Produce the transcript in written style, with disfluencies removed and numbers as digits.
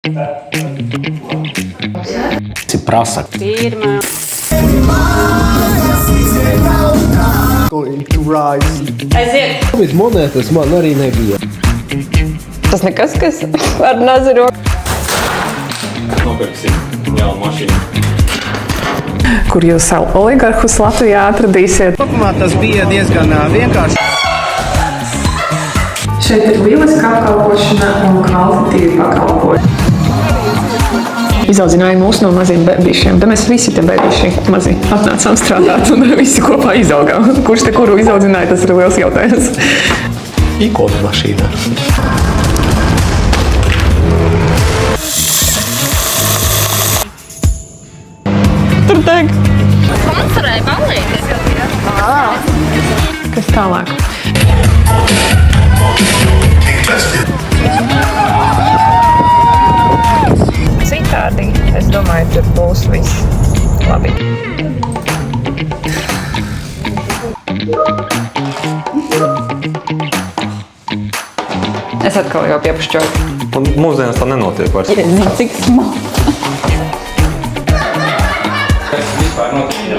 Tas ir prasa. Pirmā. Aiziet! Bet monētas man arī nebija. Tas nekas, kas ar nazaru. Nopirksim jaunu mašīnu. Kur jūs savu oligarhus Latvijā atradīsiet? Sākumā tas bija diezgan vienkārši. Šeit ir lieliska apkalpošana un kvalitatīva pakalpošana. Izaudzināja mūs no maziem bērniem, bet mēs visi te bērni mazi atnācām strādāt un visi kopā izaugām. Kurš te kuru izaudzināja, tas ir liels jautājums. Ikona mašīnā. Tur teik. Sponsorēja ballītes. Kas tālāk? Citādi, es domāju, tur būs viss labi. Es atkal jau piepušķoju. Un mūsdienas tā nenotiek vairs. Zini, cik smalki. Vispār notiek.